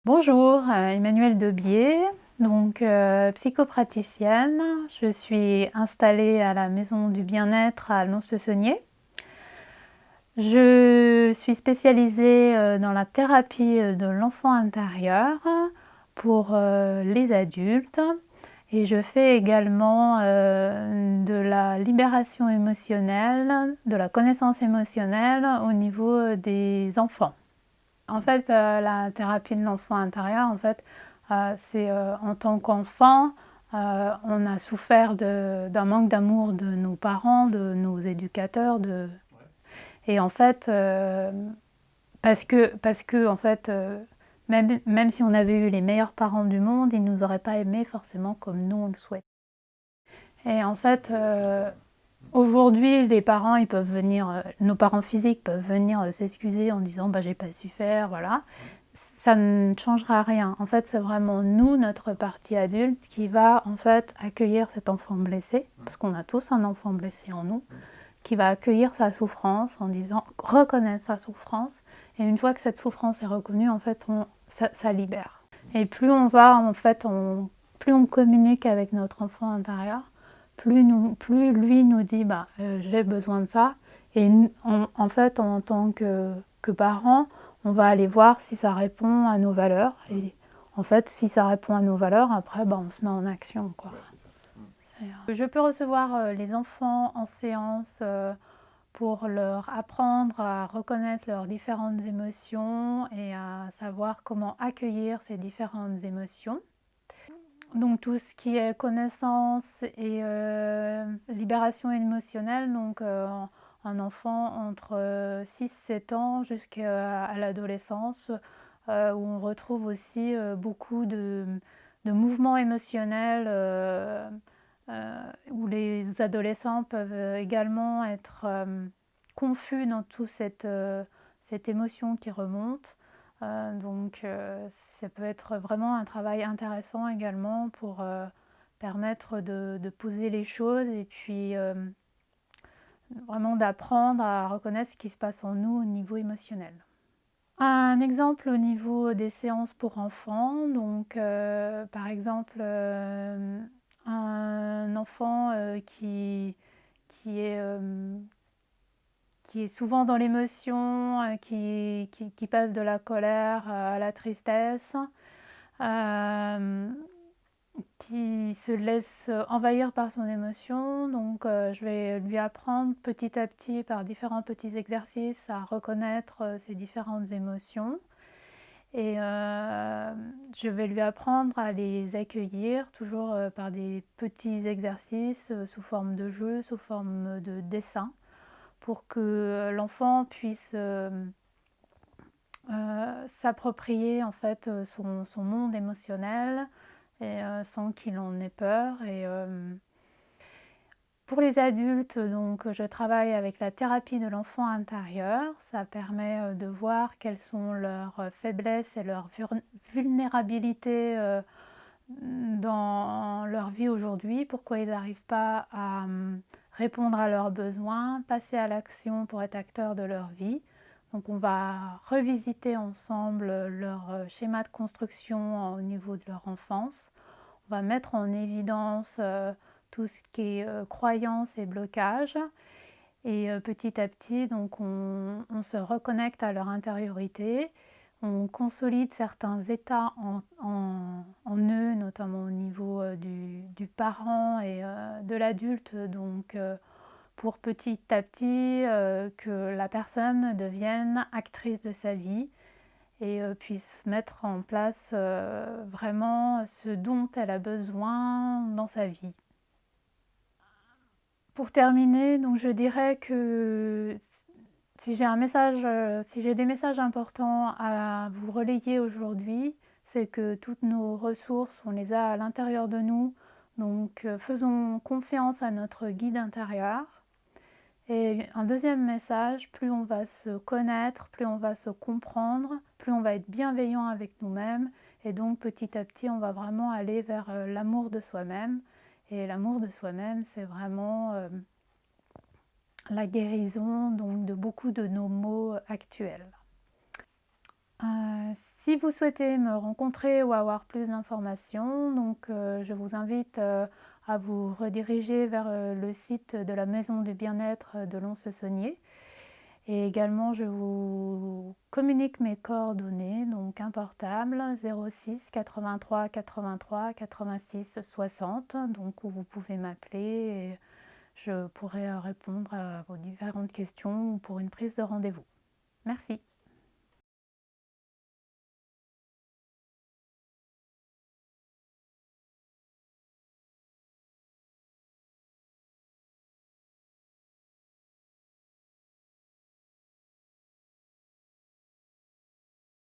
Bonjour, Emmanuelle Debier, donc psychopraticienne. Je suis installée à la Maison du Bien-être à Lons-le-Saunier. Je suis spécialisée dans la thérapie de l'enfant intérieur pour les adultes et je fais également de la libération émotionnelle, de la connaissance émotionnelle au niveau des enfants. En fait, la thérapie de l'enfant intérieur, en fait, c'est en tant qu'enfant, on a souffert d'un manque d'amour de nos parents, de nos éducateurs, et en fait, parce que en fait, même si on avait eu les meilleurs parents du monde, ils ne nous auraient pas aimés forcément comme nous on le souhaite. Et en fait, aujourd'hui, les parents, ils peuvent venir, nos parents physiques peuvent venir s'excuser en disant bah, j'ai pas su faire, voilà. Ça ne changera rien. En fait, c'est vraiment nous, notre partie adulte, qui va en fait accueillir cet enfant blessé, parce qu'on a tous un enfant blessé en nous, qui va accueillir sa souffrance en disant, reconnaître sa souffrance, et une fois que cette souffrance est reconnue, en fait, ça libère. Et plus on va, en fait, plus on communique avec notre enfant intérieur, plus lui nous dit bah, j'ai besoin de ça, et en fait, en tant que parents, on va aller voir si ça répond à nos valeurs, et en fait, si ça répond à nos valeurs, après, bah, on se met en action, quoi. Je peux recevoir les enfants en séance pour leur apprendre à reconnaître leurs différentes émotions et à savoir comment accueillir ces différentes émotions. Donc tout ce qui est connaissance et libération émotionnelle, donc un enfant entre 6-7 ans jusqu'à l'adolescence, où on retrouve aussi beaucoup de mouvements émotionnels, où les adolescents peuvent également être confus dans toute cette émotion qui remonte. Donc ça peut être vraiment un travail intéressant également pour permettre de poser les choses et puis vraiment d'apprendre à reconnaître ce qui se passe en nous au niveau émotionnel. Un exemple au niveau des séances pour enfants, donc par exemple un enfant qui est souvent dans l'émotion, qui passe de la colère à la tristesse, qui se laisse envahir par son émotion. Donc je vais lui apprendre petit à petit par différents petits exercices à reconnaître ces différentes émotions. Et je vais lui apprendre à les accueillir, toujours par des petits exercices sous forme de jeu, sous forme de dessin, pour que l'enfant puisse s'approprier en fait son monde émotionnel et sans qu'il en ait peur. Et pour les adultes, donc je travaille avec la thérapie de l'enfant intérieur. Ça permet de voir quelles sont leurs faiblesses et leurs vulnérabilités dans leur vie aujourd'hui, pourquoi ils n'arrivent pas à répondre à leurs besoins, passer à l'action pour être acteurs de leur vie. Donc on va revisiter ensemble leur schéma de construction au niveau de leur enfance. On va mettre en évidence tout ce qui est croyances et blocages. Et petit à petit, donc on se reconnecte à leur intériorité, on consolide certains états en eux, notamment au niveau du parent et de l'adulte, donc pour petit à petit que la personne devienne actrice de sa vie et puisse mettre en place vraiment ce dont elle a besoin dans sa vie. Pour terminer, donc je dirais que si j'ai des messages importants à vous relayer aujourd'hui, c'est que toutes nos ressources, on les a à l'intérieur de nous. Donc faisons confiance à notre guide intérieur. Et un deuxième message, plus on va se connaître, plus on va se comprendre, plus on va être bienveillant avec nous-mêmes. Et donc petit à petit, on va vraiment aller vers l'amour de soi-même. Et l'amour de soi-même, c'est vraiment la guérison donc, de beaucoup de nos maux actuels. Si vous souhaitez me rencontrer ou avoir plus d'informations, donc je vous invite à vous rediriger vers le site de la Maison du Bien-être de Lons-le-Saunier. Et également, je vous communique mes coordonnées, donc un portable 06 83 83 86 60, donc où vous pouvez m'appeler et je pourrai répondre à vos différentes questions ou pour une prise de rendez-vous. Merci.